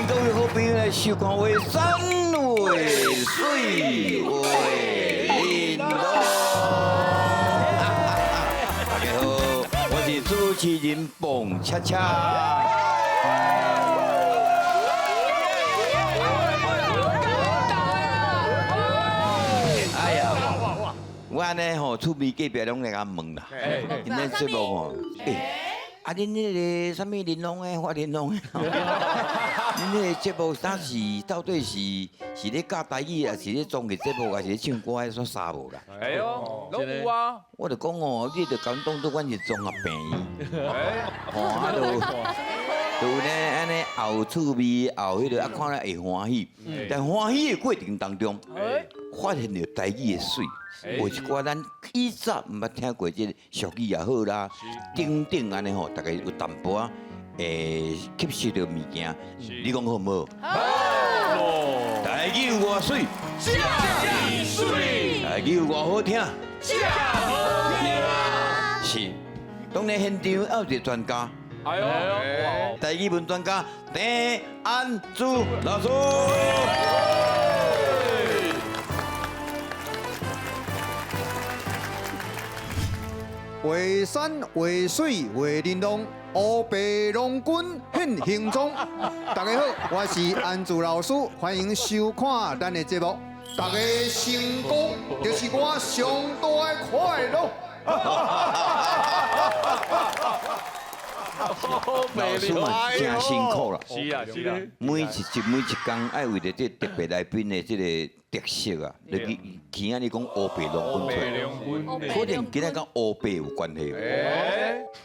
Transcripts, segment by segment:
各位好朋友来收看《画山画水画玲珑》。大家好，我是主持人蹦恰恰。哎呀，我安尼吼，厝边隔壁拢来甲问啦。今天节目吼，啊，恁迄个啥物玲珑的，发玲珑的，恁迄个节目啥是到底是咧教台语，还是咧综艺节目，还是咧唱歌，还是啥无啦？哎呦，拢有啊！我就讲哦，你着讲当作阮是综合病院，吼啊就咧安尼熬趣味，熬迄个啊看了会欢喜，但欢喜的过程当中，发现着台语的水。有一寡咱以前毋捌听过即个俗语也好啦，等等安尼吼，大家有淡薄仔吸收到物件，你讲好唔好？好。台语有偌水，真水，台语有偌好听，真好听。是。当然现场要有一个专家，哎呦，台语文专家陈安珠老师。画山画水画玲珑，乌白龙君现形状。大家好，我是安珠老师，欢迎收看咱的节目。大家成功就是我上大的快乐。老师们真辛苦啦，是啊是啊，每一工爱为着这特别来宾的这个特色啊，你今仔日讲乌白龙君出来，可能今仔跟乌白有关系。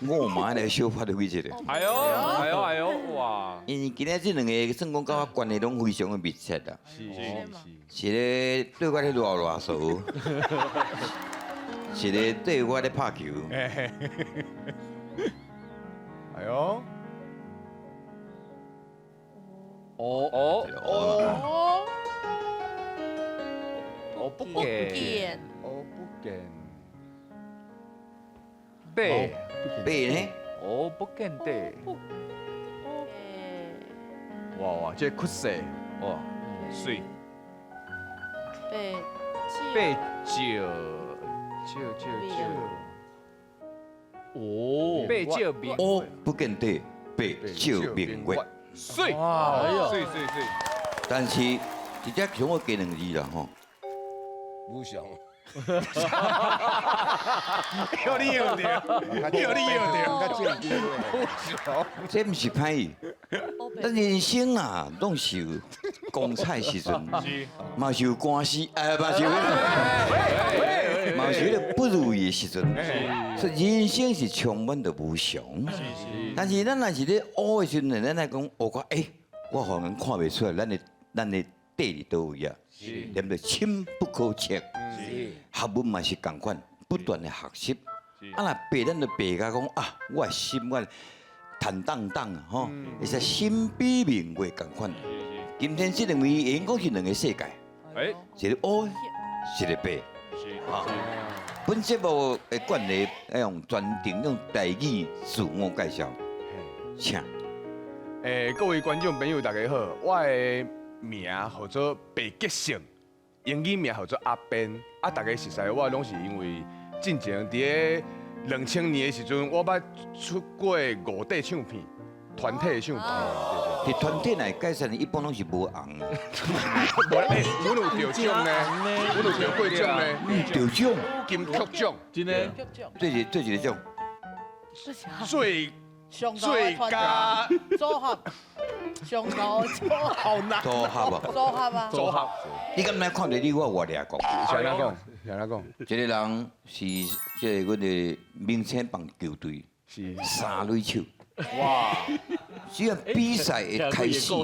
我嘛来小发挥一下。哎呦哎呦哎呦，哇！因为今仔这两个算讲甲我关系拢非常的密切啦，是咧对我咧拉拉手，是咧对我咧拍球。哎呦，我不见，我不见，背，呢？我不见的，哇，这酷色，哇，水，被背酒，哦，背酒名，乌不见底，白照明月。水，哇，水，但是直接像我加两字啦吼。不想，有你有的，有你有的，较正经的。这不是歹意，咱人生啊，拢是有光彩时阵，嘛是有官司，嘛是有不如意的时阵，所以人生是充满着无常。但是咱若是咧乌的时阵，咱来讲乌看，我可能看袂出来，咱的底伫倒位啊，念着深不可测。学问嘛是共款，不断的学习。啊，若白咱就白甲讲啊，我的心我坦荡荡啊，吼，会使心比明月共款。今天这两位应该是两个世界，一个乌，一个白。啊，本节目的惯例要用专程用台语自我介绍，请。各位观众朋友，大家好，我的名叫做白吉胜，英语名叫做阿边。啊，大家熟悉我，拢是因为之前伫个2000年的时阵，我捌出过5块唱片，团体的唱片。伫团体内介绍一般拢是无红，无咧，阮有得奖呢，阮有得过奖呢，得奖，金曲奖，真的，最一个奖，最佳组合，上头组合，好难，组合啊！组合啊，组合。你敢来看到你我俩讲？谁来讲？谁来讲？这个人是这个阮的明星棒球队是三垒手。哇，只要比赛的开始，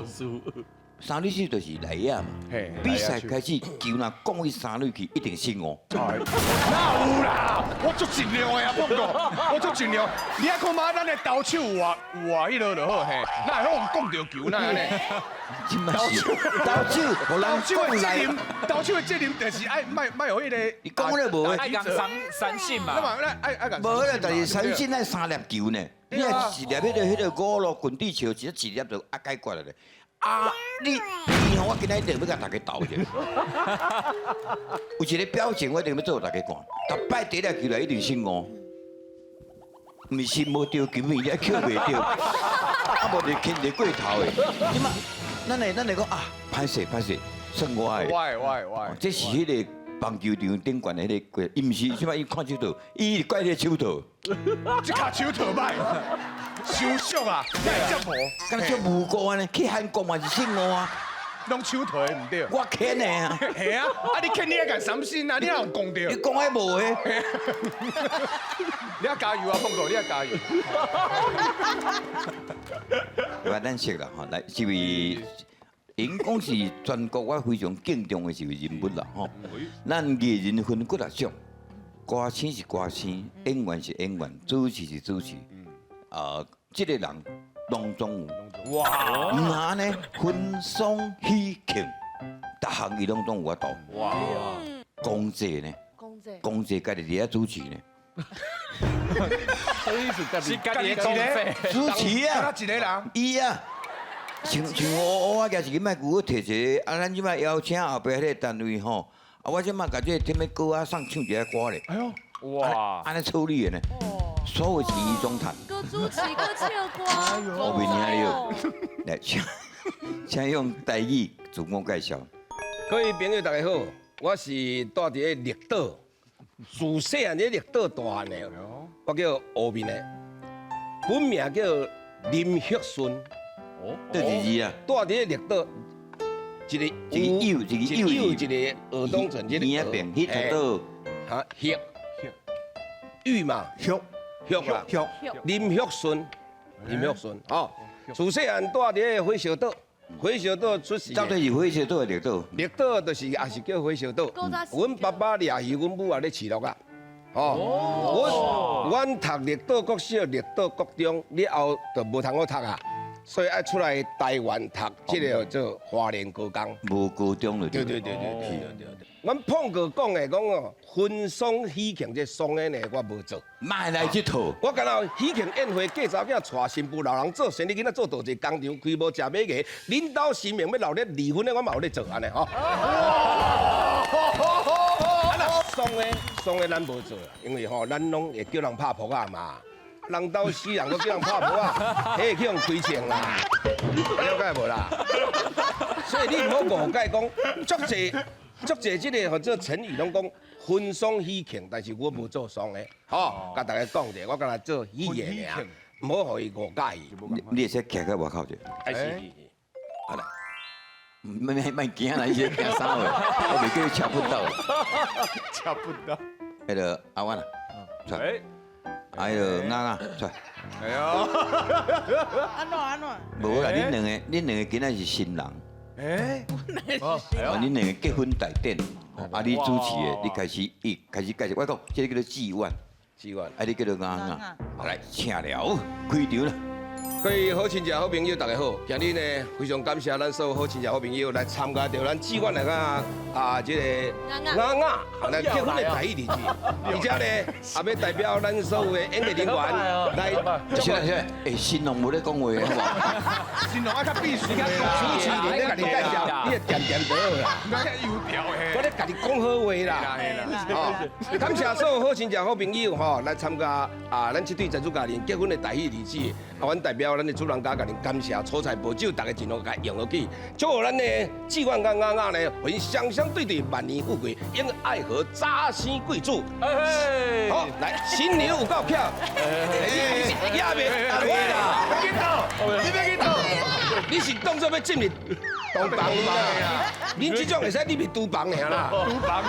三垒手就是来啊嘛。嘿比赛开始，球若讲去三垒去，一定胜哦。哪有啦？我足尽量的啊，不过我足尽量。你还看嘛，咱的投手有啊，迄落就好嘿。哪会好讲着球哪安尼？真嘛是，投手，互人讲来，投手的责任就是爱卖有迄个。你讲了无？爱讲三信嘛，那么爱讲。无啦，但是三振那3粒球呢，你若一粒迄个五路滚地球，只一粒就解决了咧。啊，你吼，我今仔一定要甲大家斗者。有一个表情，我一定要做大家看。逐摆第一球来一定心误，毋是心无对，根本你扣袂着，啊无就牵着过头的。即嘛，咱会讲啊，歹势，算我的。喂，这是迄个棒球场顶悬的迄个，伊毋是即摆伊看手套，伊怪迄个手套，这卡手套歹，收缩啊，太折磨，敢若足无辜安尼，去韩国嘛是信我啊，弄手套的唔对。我牵的啊，系啊，啊你肯定要干三星啊，你哪有讲到？你讲迄无诶，你要加油啊，碰哥，你要加油。对吧？咱识啦吼，来这位。因讲是全国我非常敬重的一位人物啦吼。咱艺人分几啊种，歌星是歌星，演员是演员，主持是主持。这个人拢总有。哇！唔安尼分爽喜庆，逐项伊拢总有法度。哇！公祭呢？公祭家己伫遐主持呢？是家己的公费。主持啊！一个人。伊啊！像我举一个麦克，我摕一个，咱即摆邀请后壁迄个单位吼，我即摆甲这个天咩歌送唱一下歌咧。哎呦，哇！安尼处理的呢？所有钱伊总赚。歌主持，歌唱歌。后面听了，来请用台语自我介绍。各位朋友大家好，我是住伫个绿岛，自细汉伫绿岛大汉的，我叫后面的，本名叫林旭顺。对字啊，住伫个绿岛，一个友，一个儿童城，一个边边迄条道，哈旭玉嘛，旭啦，林旭顺，哦，自细汉住伫个火烧岛，火烧岛出世。到底是火烧岛还是绿岛？绿岛就是也是叫火烧岛。阮爸爸掠鱼，阮母也咧饲鹿啊。哦，阮读绿岛国小、绿岛国中，了后就无通好读啊。所以爱出来台湾读，这个叫做花莲高工。无高中了。对。阮碰过讲的讲哦，婚丧喜庆这丧宴呢，我无做。卖来这套。我敢若喜庆宴会，嫁查囝带新妇老人做，生日囡仔做大一工厂，开无食马牙，领导新命要闹咧离婚的，我嘛有咧做安尼吼。丧宴咱无做啦，因为吼咱拢会叫人拍扑啊嘛。人到死人，搁叫人拍扑啊，迄会去用亏钱啦，了解无啦？所以你唔好误解讲，足济即个或者成语拢讲婚丧喜庆，但是我无做丧的，吼，甲大家讲者，我敢若做喜宴尔，唔好互伊误解伊。你会使徛在外口者。是。好来，莫惊啦，伊是惊啥个？我袂叫你抢不到。抢不到。迄个阿婉啊，出来。还有啱出来。哎呦，安怎？无啦，恁两个今仔是新人。哎，恁两个结婚大典，你主持的，你开始介绍，我讲，这个叫做祭万，你叫做啱。来，请了，开场啦。各位好亲戚、好朋友，大家好！今日呢，非常感谢咱所有好亲戚、好朋友来参加到咱志愿来个这个来结婚的大喜日子，而且呢，也要代表咱所有的演艺人员来。是新郎无咧讲话，好无？新郎爱较必须的啦。主持人咧甲你介绍，你会点就好啦。我较油条的。我咧甲你讲好话啦。哦，感谢所有好亲戚、好朋友吼来参加咱这对财主家人结婚的大喜日子，阮代表咱的主人家，甲您感谢初菜保酒，大家尽量甲用落去。祝福咱的志愿甲啱啱呢，会双双对对，万年富贵，因爱河早生贵子。好，来新娘有够巧，亚面阿妹啦，你要去倒？你是当作要进入厨房嘛？恁这种会使入去厨房尔啦。厨房。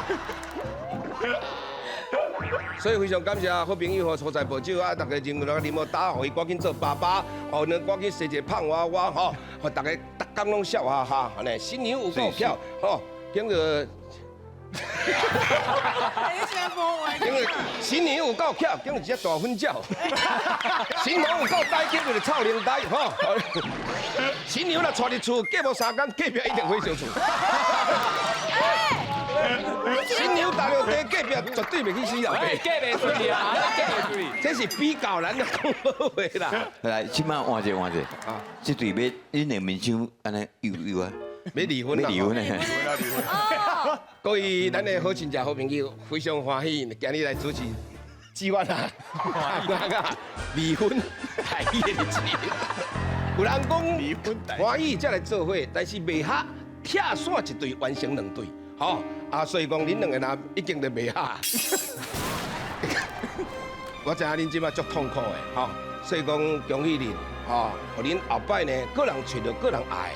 所以非常感谢好朋友和初菜保酒啊！大家认为咱啉好打，互伊赶紧做爸爸，后呢赶紧生一个胖娃娃吼，互大家逐工拢笑哈哈，安尼新娘有够巧吼，叫做。因为新娘有够巧，叫做一只大粉鸟；新郎有够呆，叫做臭奶呆吼。新娘若带入厝，过无3天，隔壁一定会烧厝。新娘大陆地隔壁绝对袂去死老哎，爸，嫁袂出去啊，嫁袂出去。这是比较难的讲好话啦。来，即摆换者换者，这对要恁两面相安尼有啊，要离婚啦！要离婚呢？哦，各位咱的好亲戚、好朋友，非常欢喜今日来主持志愿啊，离婚台语的日子。有人讲离婚欢喜才来做伙，但是袂合，拆散一对完成两对，吼啊，所以讲恁两个人已经都袂合。我知影恁即摆足痛苦的，吼，所以讲恭喜恁，吼，互恁后摆呢，个人找到个人爱。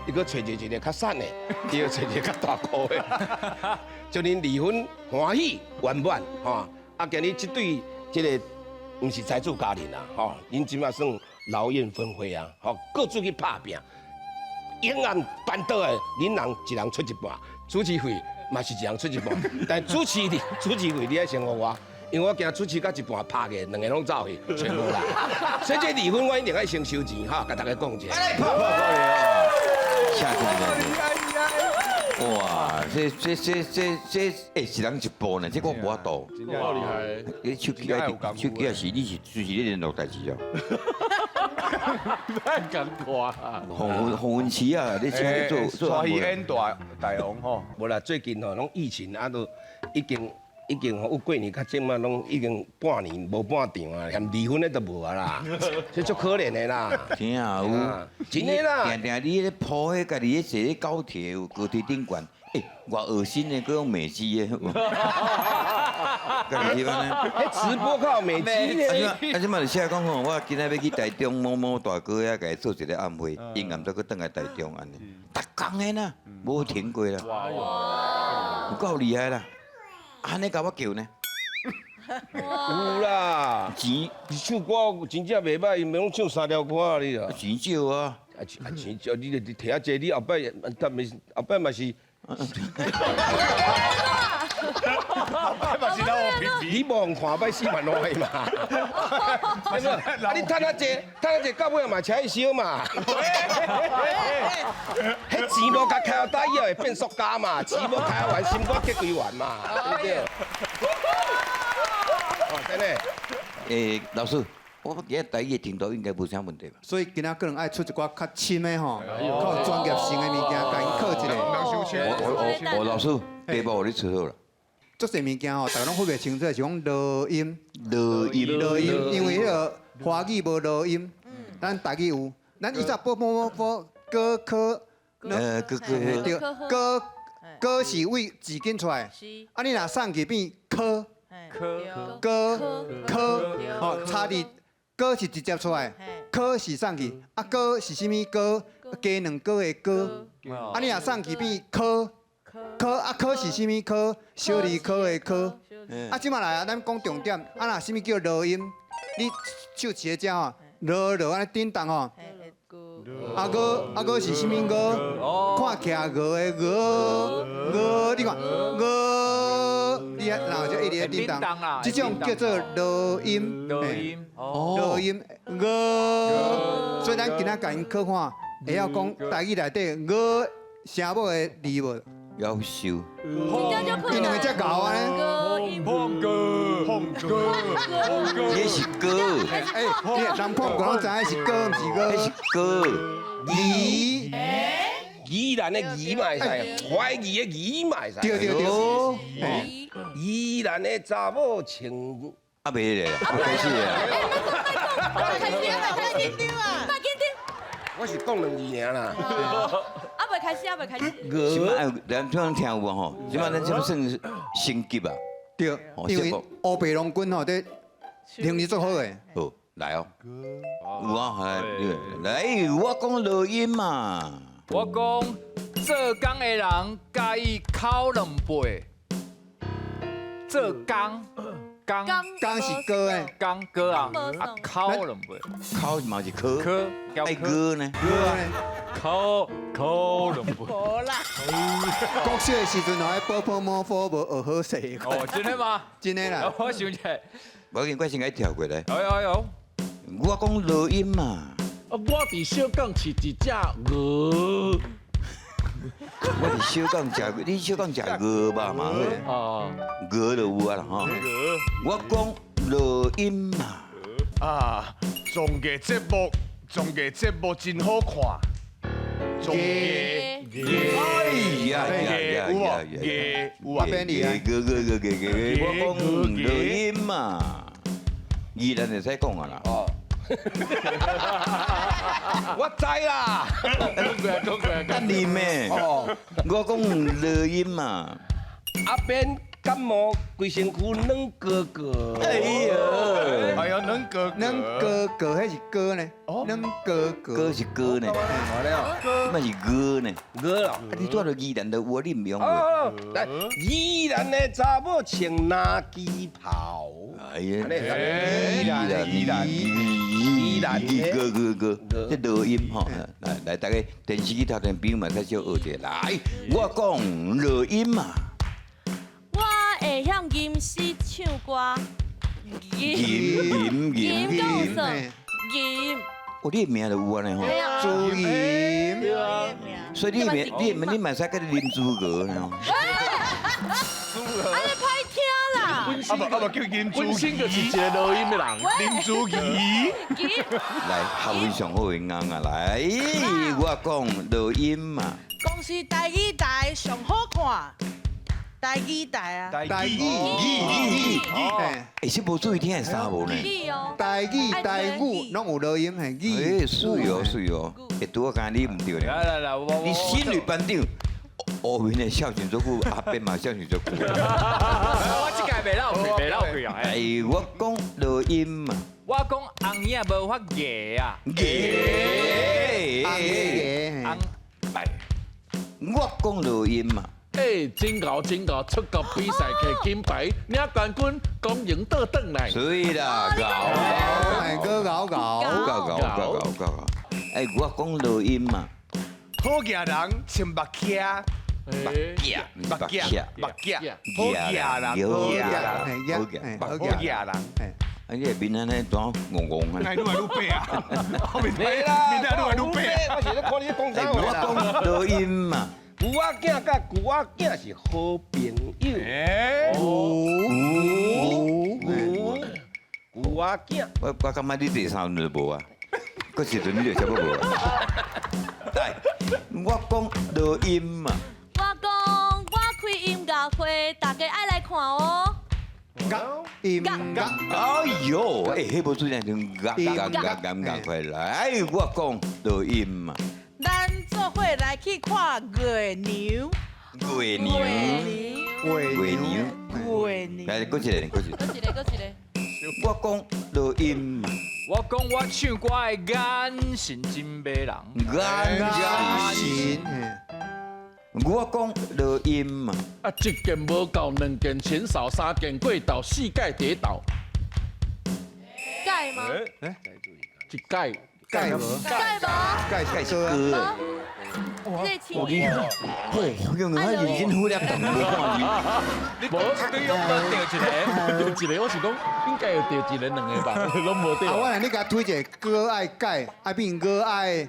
你搁找一个较瘦的，又找一个较大块的，祝恁离婚欢喜圆满吼！啊，今日这对这个不是财主家庭啦，吼，恁即马算劳燕分花啊，吼，各自去拍拼，永远办到的，恁人一人出一半，主持费嘛是一人出一半，但主持费你要先付我。因为我惊主持到一半拍嘅，两个拢走去，全无啦。所以这离婚我一定要先收钱哈，甲大家讲一下。下次哇，这，哎，一人一步呢，这个我无法度。真正好厉害。你手机啊是你是就是你联络代志哦。太尴尬啊！洪文琪啊，你请你做带去演大王吼。无啦，最近吼拢疫情啊，都已经吼有过年较正嘛，拢已经半年无半场啊，连离婚的都无啊啦，这足可怜的啦。真啊有，真的啦定定你咧铺迄家己咧坐咧高铁顶悬，哎，偌恶心的，佮用美肌的，家己安尼。迄直播靠美肌，即马就写讲吼，我今仔要去台中某某大哥遐，甲伊做一个暗会，因暗再佮倒来台中安尼，逐工的啦，无停过啦，有够厉害啦，安尼甲我叫呢，有啦，钱唱歌真正袂歹，因拢唱3条歌啊你啊。钱少啊，钱少，你摕下济，你后摆嘛是。你无用看摆死蛮赖嘛，啊你趁下济，到尾嘛请伊烧嘛。迄钱无甲开后底以后会变塑胶嘛，钱无开完心肝结归完嘛，对不对？哦，真的。诶，老师，我今日台语听到应该无啥问题吧？所以今仔个人爱出一寡较深的吼，较有专业性的物件，甲因考一下。我老师，题目你出好了。足侪物件吼，大家拢分袂清楚，是讲录音，录音，因为迄个华语无录音，咱台语有，咱以前歌科，哥，对，歌是为字根出来，啊你若送去变科，吼差字，歌是直接出来，科是送去，啊歌是啥物歌？加两个的歌，啊你若送去变科。科是啥物科？小儿科的科。啊，即马来啊，咱讲重点。啊，若啥物叫录音？你手持只吼，录安尼叮当吼。啊歌是啥物歌？看起来歌的歌，你看歌，你然后就一直叮当。这种叫做录音。录音歌。所以咱今仔甲因考看，会晓讲台语内底歌声母的字无？夭寿，伊两个只搞啊咧，这是歌，哎，人碰过拢知影是歌，毋是歌，这是歌，宜宜兰的宜嘛会使，怀疑的宜嘛会使。对，宜兰的查某穿，啊袂咧，开始咧，我是讲2字尔啦。未开始。即摆咱像听有无吼？即摆咱即摆算升级啊，对，因为乌白龙君吼，这能力足好诶。好来哦，有啊，来，我讲录音嘛，我讲做工的人介意考2倍，做工刚是歌诶，工哥啊，考2倍，考嘛是科，科爱歌呢，歌咧，考2倍。无啦，国小的时阵还波波摸佛无学好势。哦，真的吗？真的啦。我想起来，我先先爱跳过来，哎呦，我讲录音嘛，我伫小港是一只鹅，我是小港食，你小港食鹅吧嘛？哦，鹅就有啊啦吼。我讲录音嘛，啊，综艺节目真好看，综艺。哎呀呀呀呀呀！有啊，边里啊？我讲录音嘛，依然会使讲啊啦。哦，我知啦。讲过。等你咩？哦，我讲录音嘛。阿边感冒，规身躯软哥哥。哎呀，哎呀，能哥能哥哥还是哥呢？能哥歌哥。是歌呢，完了，那是歌呢。哥啦。啊，你做到依然的我你唔用话。哦，来，依然的查某穿垃圾袍。哎呀，依然歌，这录音吼，来大家电视机头前朋友们开始学者来，我讲录音嘛，我会晓吟诗唱歌，吟吟讲什嘿吟，哦，你的名就有安尼吼，朱茵，所以你蛮使跟你啉猪哥呢。安尼歹听啦，啊不叫林本珠身就是一仪，个录音的人。林珠仪，吟，来，校文上好的音啊，来，我讲录音嘛，讲是台语台上好看，台语台啊，台语，哎，是无注意听的啥无呢？语哦，台语台语拢有录音系语。哎，是哦，会拄我讲你唔对呢。来，你仙女班长，乌云的孝顺足久，阿伯嘛孝顺足久。我这届袂老去啊！哎，我讲录音嘛，我讲红影无法艺啊，耶，红来，我讲录音嘛，哎，真搞，出国比赛摕金牌，领冠军，恭迎倒转来。所以啦，搞，哎，哥搞，哎，我讲录音嘛，好野人穿目镜，目镜，好野人，好野人，啊，你面安尼怎戆啊？哎，愈来愈白啊！后面面愈来愈白啊！我是咧看你讲啥我讲录音嘛，牛仔囝甲牛仔囝是好朋友。哎，牛仔囝，我感觉你第三轮就无啊，搁一轮你就差不多无啊。来，我讲录音嘛。我讲我开音乐会，大家爱来看哦。音乐，哎呦，哎，迄无做人像快来，我讲录音嘛，咱做伙来去看月牛，月牛，来，搁一个，搁一个，我讲录音嘛，我讲我唱歌的眼神真迷人，眼心，我讲录音嘛，啊，一件无够，两件前扫，三件过倒，四界跌倒，盖吗？一界盖无，盖吗？盖是歌啊，啊，这青我你，嘿，用我眼睛忽略等无看你无对用到掉一个，掉一个，我是讲应该有掉一个两个吧，拢无啊，我掉。来你甲推一个歌爱盖，爱变歌爱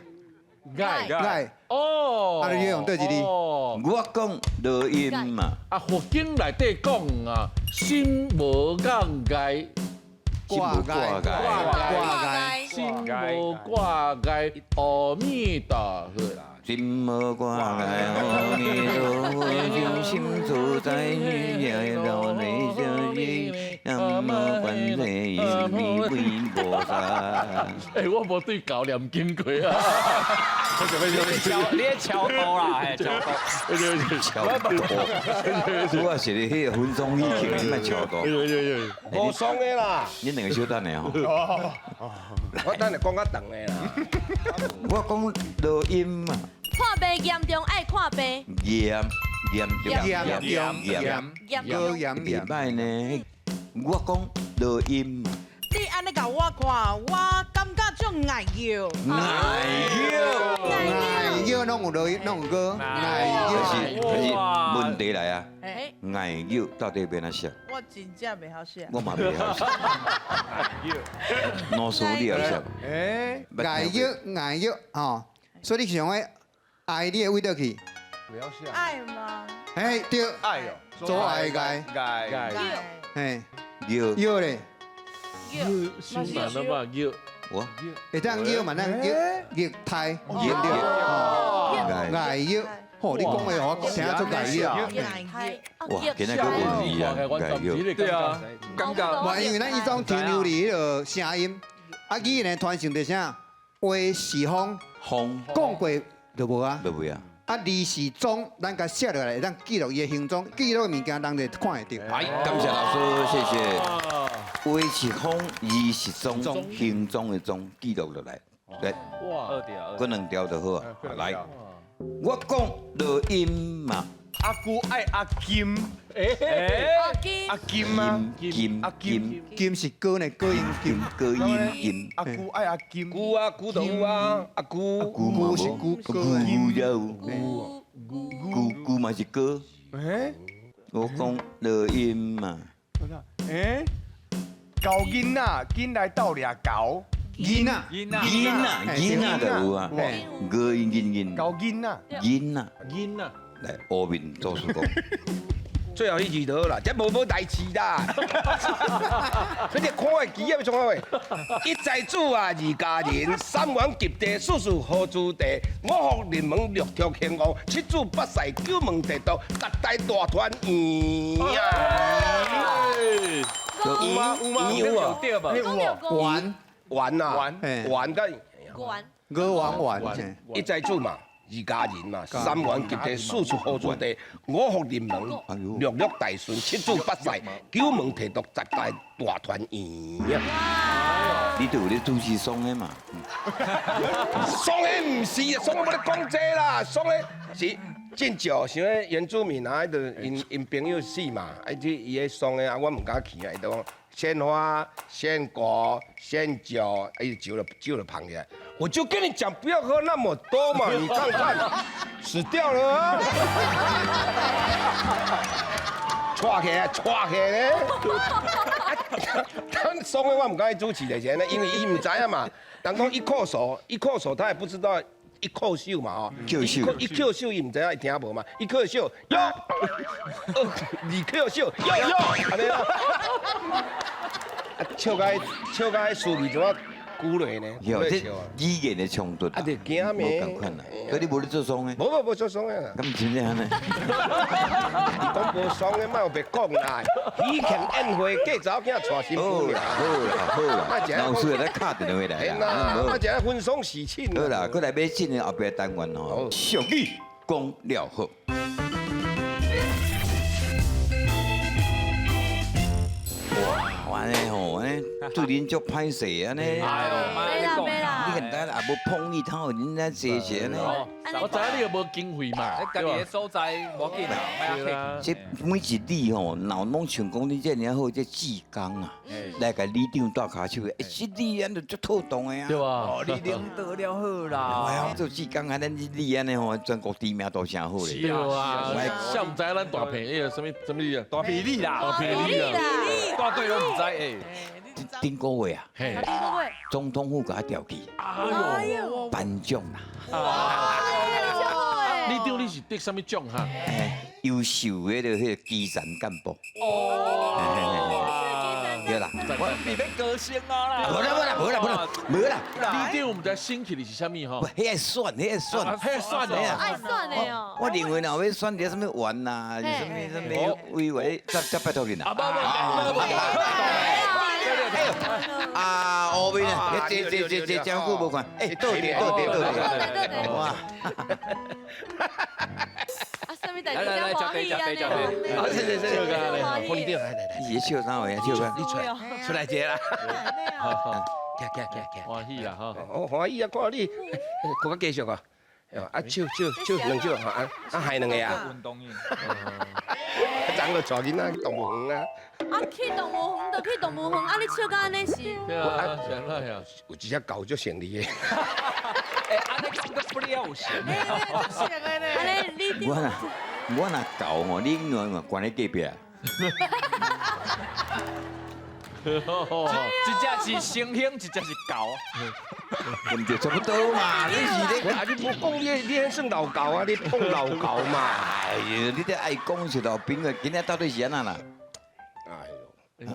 爱盖，哦，啊你用对一字哦，我讲录音嘛，啊，佛经内底讲啊，心无讲界，挂盖，心无挂界，阿弥陀佛。心无挂碍，阿弥陀佛，心所在，夜绕内相依，南无观世音菩萨。哎，我无对教念经过啊。你咧敲刀啦，嘿，敲刀。我是咧迄个分松以前，你莫超多。无爽的啦，你两个小等下吼。我等下讲较长的啦。我讲录音嘛，看病严重爱看病，严歌袂歹呢。我讲录音嘛，你安尼甲我看，我感觉足爱摇。爱摇拢有录音，拢有歌，爱可摇是问题来啊，哎，爱叫到底要哪写？我真正袂晓写。我嘛袂晓写。老师你晓写？哎，爱摇吼，所以你想爱爱你的位倒去，不要笑。爱吗？哎，对，爱哦，做爱的爱，爱嘿，叫摇咧，太难了吧？有我会当摇嘛，咱摇摇胎，摇对，爱摇，吼，你讲的我听得出爱摇。哇，今仔个有意啊，叫对啊，尴尬。嘛，因为咱一种停留伫迄个声音，啊，语言传承的啥？话是风，风讲过就无啊。对不对啊？啊，字是钟，咱甲写落来，咱记录伊的行踪，记录的物件，人就看会到。哎，感谢老师，谢谢。话是风，字是钟，行踪的钟记录落来。来，哇，嗰两条就好啊。来，我讲录音嘛，阿姑爱阿金，阿金吗？阿金，金是歌呢，歌音金，歌音阿姑爱阿金，姑啊，姑都有啊，阿姑，歌是歌歌的。姑有，姑嘛是歌。哎，我讲录音嘛，哎，高囡仔，紧来斗掠高，囡仔，囡仔就有啊，歌音，高囡仔，囡仔音啊，来乌面做事讲。最后迄二道啦，这无代志啦。你看的机要创啥话？一财主啊，二家人，三元及第，四事好主地，五福临门，六条兴旺，七祖八婿，九门提督，十大大团圆啊！有吗？有啊，对吧？玩圆啊，嘿圆个歌玩，一财主嘛。二家人嘛，三元及第，四处好主地，五福临门，六大顺，七祖八婿，九门提督，十大大团圆啊！你都有咧主持爽的嘛？爽的唔是啊，爽的我咧讲这啦，爽的是真少，像迄原住民啊，迄个因朋友死嘛，即伊迄爽的啊，我唔敢去啊，伊都讲鲜花、鲜果、鲜酒，伊酒了旁起来。我就跟你讲，不要喝那么多嘛，你看看，死掉了啊！抓起来咧！他爽的我唔敢去主持的先，因为伊唔知啊嘛。人讲一叩首，他也不知道一叩手嘛吼。一叩手伊唔知影，伊听无嘛。一叩手哟，二叩手哟，安尼啊。笑甲数字怎啊鼓落呢？有这语言的冲突，啊，就惊咩？无共款啦。嗰你无咧做爽的？无做爽的啦。咁真正安尼？讲无爽的，莫有别讲啦。喜庆宴会，嫁查某囝娶新妇啦。好啦，老师来敲电话来啦。我一个婚丧喜庆。好啦，过来买进的后边单元哦。俗语讲了好。哇，安尼吼，安尼对恁足歹势安尼。哎呦妈，没啦，你看咱也无碰一套，恁在坐些呢。我知你又无经费嘛，你家己的所在无紧啊，对啊，这每一例吼，脑拢像讲你这尔好，这志刚啊，来个里长大骹手的，这里安就足透动的啊。对吧？哦，你领得了好哎啦。呀，做志刚啊，咱这里安尼吼，全国知名都真好咧。对啊，像唔知咱大片那个什么啊，大比例啦，大片你啊，大队都唔知诶。顶个月啊，嘿，总统府甲调去哎呦，颁奖啦，你对你是得什么奖哈？优秀的迄个基层干部。对啦，我你要歌星啊啦。无啦，你对我们在新起的是什么哈？迄个选，迄个选，嘿，算了，爱算的哦。我认为若要选啲什么员呐，什么委员，再拜托你啦。啊，后面啊，这江湖无看，倒点，哇！啊，什么代志叫欢喜啊？你笑啥话啊？笑啥？你出来接啦。欢喜啦哈！我欢喜啊，看你，搁较继续啊。啊，手两手啊，还两个啊。运动员。长个带囡仔去动物园啊。啊，去动物园就去动物园，啊，你笑到安尼是？对啊，想那呀。有一只狗就胜利的。哎，安尼讲个不了行。安尼你我若搞吼，你原关咧隔壁啊？一只是猩猩，一只是狗。唔就差不多嘛，你是咧。啊，你无讲你迄算老狗啊，你讲老狗嘛。哎呀，你这爱讲是老兵啊，今天到底是安那啦？哎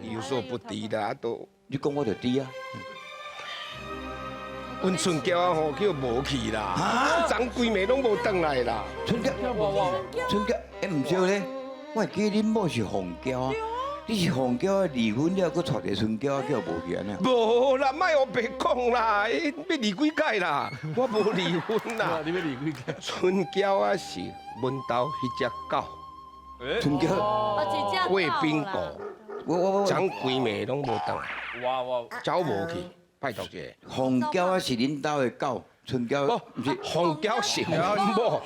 呦，有所不敌啦，都。你讲我就知啊。阮春娇啊吼叫无去啦，昨规暝拢无转来啦。春娇，春娇，哎，唔对咧，我记恁某是红娇啊，你是红娇离婚了，佮娶一个春娇叫无去安尼。无啦，莫我白讲啦，要离几届啦？我无离婚啦。你要离几届？春娇啊是阮兜迄只狗，春娇，哦，一只贵宾狗，我昨规暝拢无转来，哇，走无去，拜托者。红娇啊是恁兜的狗，春娇不唔是。红娇是阮某，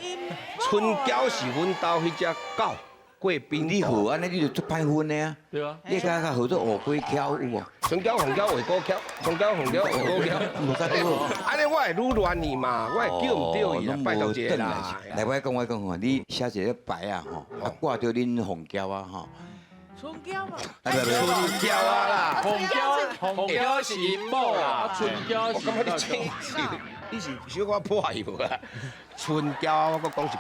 春娇是阮兜迄只狗，贵宾你狗。好安尼你就做歹婚的啊？对啊。你甲好做乌龟巧有无？春娇红娇画股巧，春娇红娇画股巧。无甲对好。安尼我会愈乱去嘛，我会叫唔对伊啦，拜托者啦。来，我讲吼，你写一个牌啊吼，啊挂着恁红娇啊吼。春娇嘛，啊不不，春娇啊啦，红椒是因某啦，春娇我感觉你真是，你是小可破坏无啊？春娇我讲一届，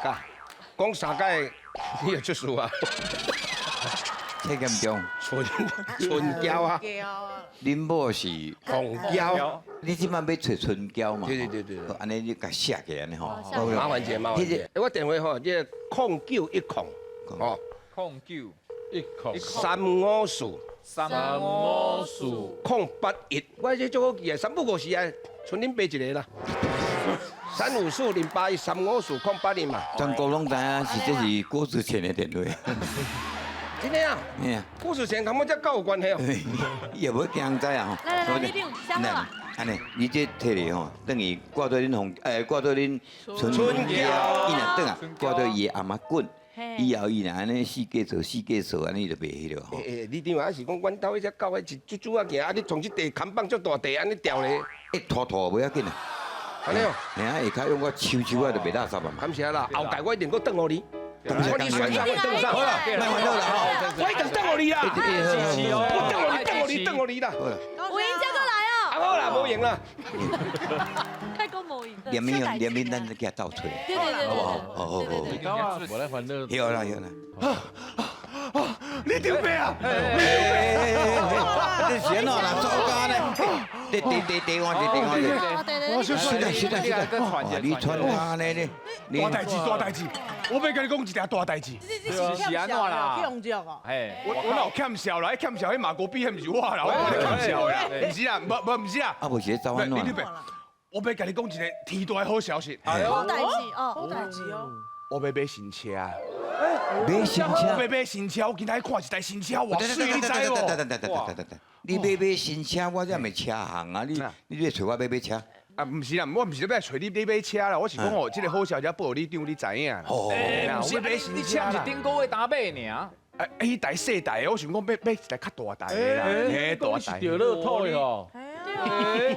讲三届你就出事啊。太严重。春娇啊，恁某是，红娇，你即摆要找春娇嘛？对。安尼你甲写起来呢吼。麻烦者，麻烦者。我电话吼，这0910哦09354 354 081，我这做好记啊，三不五时啊，剩恁爸一个啦。354-081 354 081嘛。全国拢知影是这是郭子乾的电话。真的啊？哎呀，故事前跟我这狗有关系哦。也无惊知啊吼。来，你定写好啊。安尼，你这摕哩吼，等于挂到恁挂到恁春娇，伊若等啊，挂到伊的阿妈滚。以后伊若安尼四界做，安尼就袂迄落吼。你另外是讲阮兜迄只狗，迄一猪仔行，啊，你从即地看棒足大地，安尼掉咧。拖不要紧啊。安尼哦。吓，下骹用我抽啊，就袂垃圾啊嘛。感谢啦，后届我一定搁转互你。我你选上我转上。好啦，卖烦恼啦吼。我一定转互你啦。我转互你啦。有赢才过来哦。好啦，无赢啦。太讲无赢。连名咱就给他倒出来。对，好不好？好。我来烦恼。有啦。你丢咩啊？你选了啦，做干呢？对，你传话呢？大代志，我要跟你讲一件大代志。是安怎啦？用着哦。嘿，我有欠笑啦，欠笑，迄马国比迄毋是我啦，我欠笑啦，毋是啦，毋是啦。啊，无是走安怎？我要跟你讲一个天大的好消息。好代志哦，好代志哦。我要买新车。买新车？我要买新车，我今仔看一台新车，哇，水你知无？你买新车，我这咪车行啊！你要找我买车？啊，毋是啦，我毋是要找你买车啦，我是讲哦，这个好消息报你张，你知影啦。哦，我要买新车啦。是顶个月打买尔。迄台细台的，我想讲买一台较大台的啦，嘿，大台。掉乐透的哦。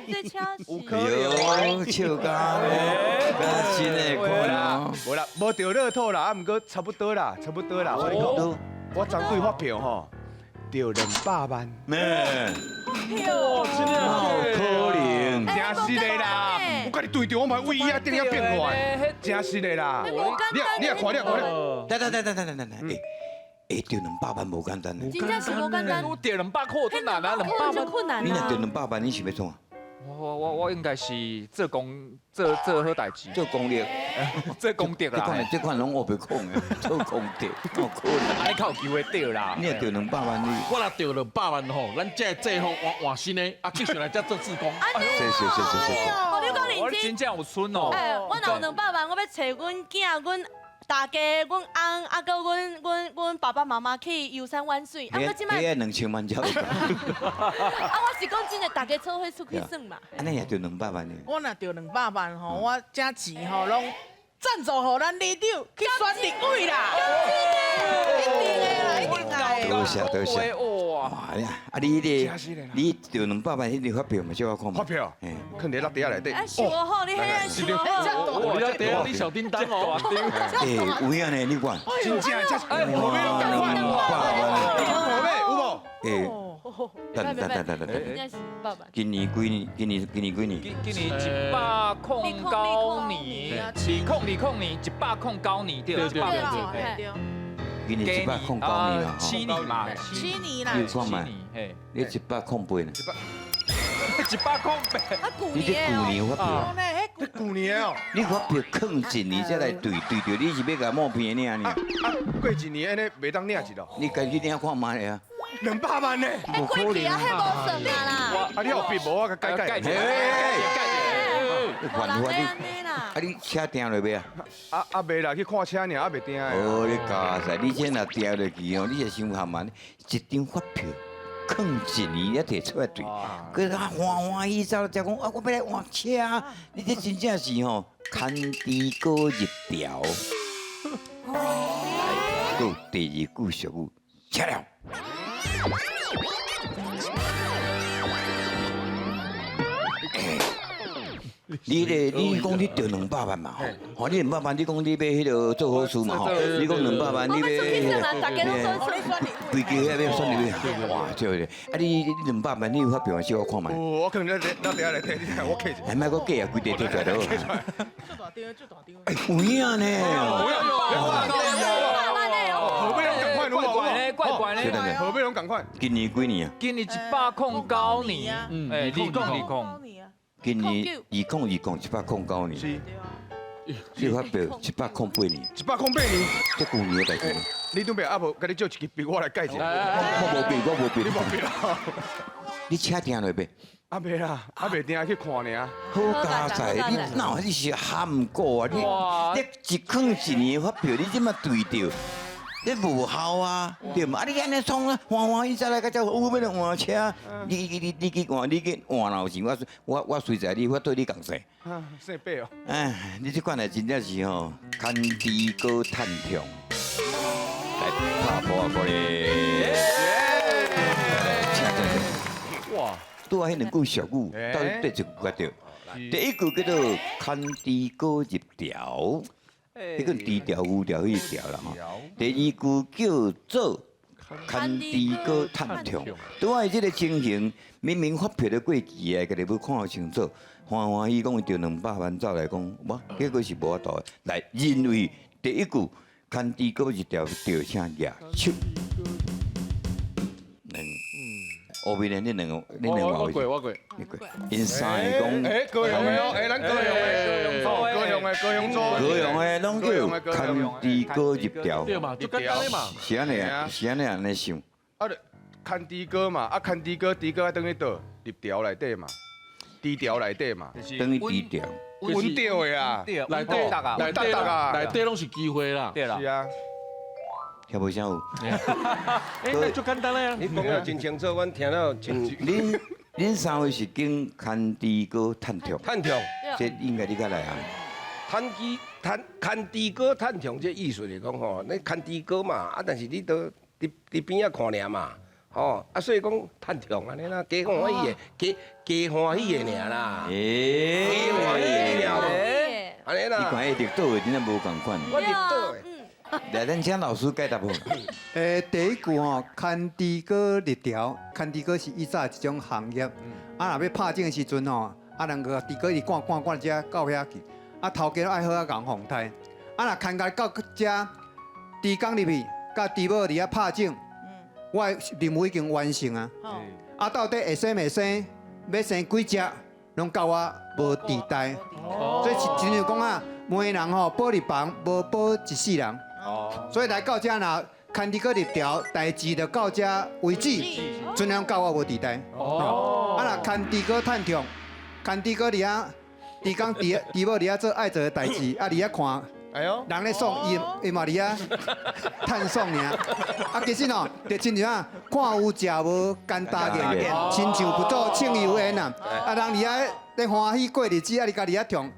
这车是。有笑干咧，新的款哦。无啦，无掉乐透啦，啊，毋过差不多啦。我昨对发票吼，掉200万。好可能。真实的啦，我甲你对着，我嘛为伊啊，顶遐变乱，真实的啦。你也看。等，会掉200万无简单呢。真正是无简单。我掉200块，真难啊，200万困难啊。你若掉200万，你想要创啊？我应该是做好代志，做功力，做功德啦。这款拢我袂讲的，做功德，有可能。安尼较有机会掉啦。你若掉200万，你我若掉200万吼，咱这制服换新的，啊，继续来这做志工。是。哦，你讲我认真。真正有孙哦。我若有200万，我要找阮囝、阮大家、阮翁，啊，搁阮爸爸妈妈去游山玩水。啊，搁即摆。你2000万才有。啊，我是讲真的，大家做伙出去耍嘛。安尼也掉200万呢？我若掉200万吼，我这钱吼拢赞助互咱里长去选立委啦。一定的。多谢。哇呀！啊，你掉200万，迄个发票嘛，叫我看嘛。发票，肯定落地下内底。想好，你迄想好。你在地下，你小叮当哦。有影呢，你看。真正，哇，200万。有无？哦，等应等，该是爸爸。今年几年？今年今年109年，2020年109年，对对对对。今年109年啦， 7年嘛7年啦，你有看嘛？嘿，你108呢？ 108。啊，旧你这旧年年发票，哦，这旧年哦，你发票坑一年才来对着，你是要甲冒骗呢？过一年安尼袂当领一咯，你家己领看卖啊？ 200万呢？无可能啊，迄无算啊啦。啊，你有笔无？我甲改。你犯法你，啊你车订落未啊？啊未啦，去看车尔，啊未订的。哦，你加赛，你这若订落去哦，你就伤含慢，一张发票坑一年才摕出来对，佮啊欢喜走，才讲啊我要来换车，你这真正是吼牵猪哥入条。到第二句俗语，车了。 你讲你得200万嘛吼，你200万，你讲你要迄个做好事嘛吼，你讲200万，你要规家遐要算你哇，对啊，你200万，你有发票借我看嘛？我可能咱等下来睇，我记着。还莫个计啊，规地摕出来都。有影呢，何必拢赶快，怪呢，何必拢赶快？今年几年啊？今年109年，2020。今年109年，是，你发票108年， 108年，这旧年的代志。你准备啊无？甲你借一支笔，我来改一下。我无笔。你无笔啦？你车订落未？啊未啦，啊未定去看呢。好加载，你哪你是喊过啊？你一坑一年发票，你怎么对着？你无效啊，对嘛？啊，你安尼创啊，欢喜再来个叫有要来换车，你去换老钱，我随在你，我对你共势。啊，姓白哦。哎，你这款来真正是吼，牵猪哥探痛，来拍破过咧。哇！拄啊，迄两句俗语，到底对一句较对？第一句叫做牵猪哥入条。 迄个低调、无调迄条啦吼。第二句叫做牵猪哥探痛，拄啊，即个情形，明明发票都过期啊，家己要看清楚，欢喜讲伊着200万走来讲，我结果是无法度来，因为第一句牵猪哥一条着啥举手。后面的你两个我过。你过，因三个讲，高雄的哦，咱高雄的，高雄的拢叫牵猪哥入条，对嘛，就简单的嘛。是安尼啊，是安尼想。啊，牵猪哥嘛，啊牵猪哥啊等于倒入条内底嘛，猪条内底嘛，等于低调。稳掉的啊，内底拢是机会啦。对啦是。啊。听无啥有？那就简单了呀。你讲得真清楚，阮听了真恁三位是经牵猪哥探痛，探痛。这应该你较来啊。牵猪哥探痛这意思来讲吼，你牵猪哥嘛，啊但是你都伫边仔看尔嘛，吼啊所以讲探痛安尼啦，加欢喜的，加欢喜的尔啦，加欢喜的尔，安尼你啦。看迄绿岛的真正无共款。我入倒的。来，咱请老师解答无？第一句吼，牵猪哥入条，牵猪哥是以早一种行业。啊，若要拍证的时阵吼，啊，人个猪哥伊赶遮到遐去，啊，头家爱好啊共防台。啊，若牵到遮，猪工入去，甲猪母伫遐拍证，我的任务已经完成啊。啊，到底会生袂生，要生几只，拢甲我无地带。所以亲像讲啊，每个人吼保一房，无保一世人。所以来到遮若牵猪哥入条，代志就到遮为止，尽量到我无地带。啊，若牵猪哥探痛，牵猪哥伫遐，猪工猪母伫遐做爱做的代志，啊，伫遐看。哎呦，人咧爽，伊嘛伫遐探爽尔。啊，其实吼，就亲像啊，看有食无简单嘅，亲像不做庆有缘啊。啊，人伫遐咧欢喜过日子，啊，你家己遐痛，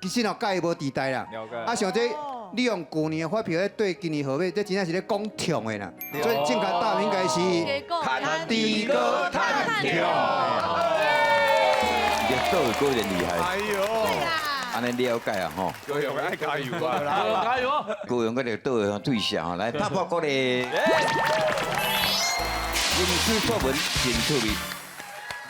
其实吼，甲伊无地带啦。啊，像这利用旧年的发票咧对今年号码，这真正是咧讲痛的啦。所以正确答案应该是牵猪哥探痛。绿岛的果然厉害。哎呦，安尼了解啊吼。高雄爱加油啊！加油！高雄个绿岛的对象吼，来拍破鼓咧。史作文真趣味。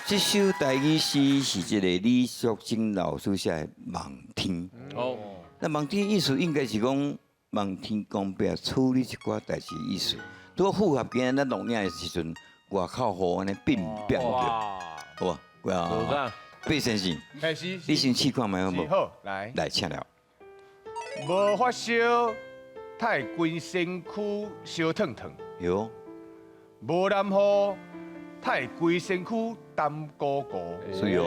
这首台语诗是这个李淑珍老师写的《望天》。哦，那望天意思应该是讲望天公伯处理一寡代志意思。拄符合今日咱录影的时阵，外口雨安尼变变着，哇，好吧？好看。毕先生，开始。你先试看卖好无？好，来。来，请了。无发烧，太规身躯烧烫烫；有，无南雨，太规身躯淡糊糊；是有。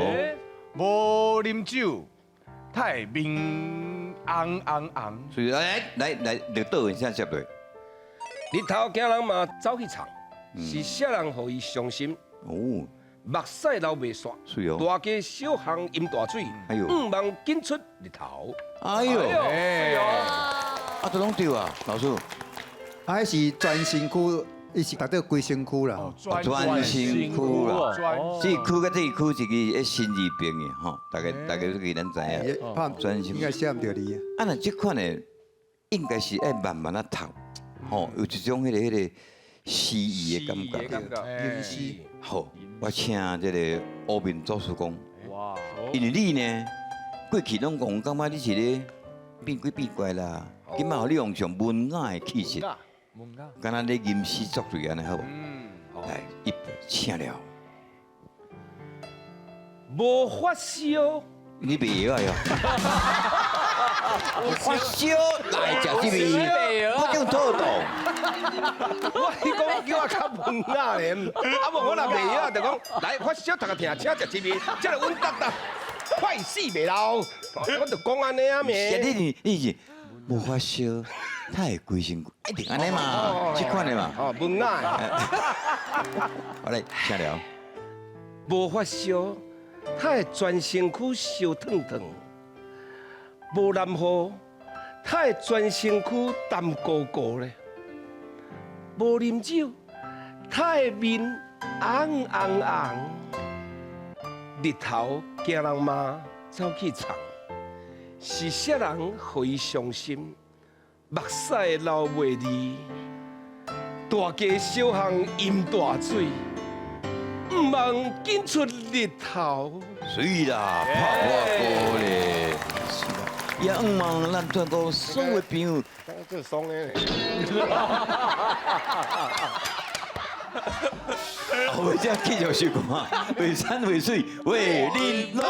无啉酒，太面红红红。所以来，就倒一下接落。日头惊人嘛走去藏，是啥人互伊伤心？哦，目屎流袂煞，是哦。大家小巷饮大水，哎呦，望紧出日头。哎呦，哎，啊，都拢对啊，老师。还是全身躯，伊是达到规身躯啦。专心区啦，这区甲这区是个新字边的吼，大家都给咱知影。怕专心应该写唔到你。啊，那这款的应该是爱慢慢啊读，吼，有一种迄个诗意的感觉。吟诗。好，我请这个吴明祖师公。哇，因为你呢，过去拢讲，感觉你是咧变鬼变怪啦，今嘛互你用上文雅的气质，敢若咧吟诗作对安尼好无？来，一步请了。无发烧，你袂晓哟。发烧来食这味，我种土豆。我是讲叫我较文雅咧，啊无我若袂晓，就讲来发烧，大家听，请食这味，这个稳当当，快死袂老。我就讲安尼啊咩。你是无发烧，他会规身一定安尼嘛，这款的嘛。哦，文雅的。好来，请了。无发烧，他会全身躯烧烫烫；无南雨，他会全身躯淡糊糊咧；无啉酒，他会面红红红。日头惊人妈走去藏，是啥人互伊伤心？目屎流袂离，大家小巷饮大水。唔望紧出日头，水啦，拍我歌咧，是啦，也唔望咱全国所有朋友。这爽诶！后尾再继续收看，为山为水为玲珑。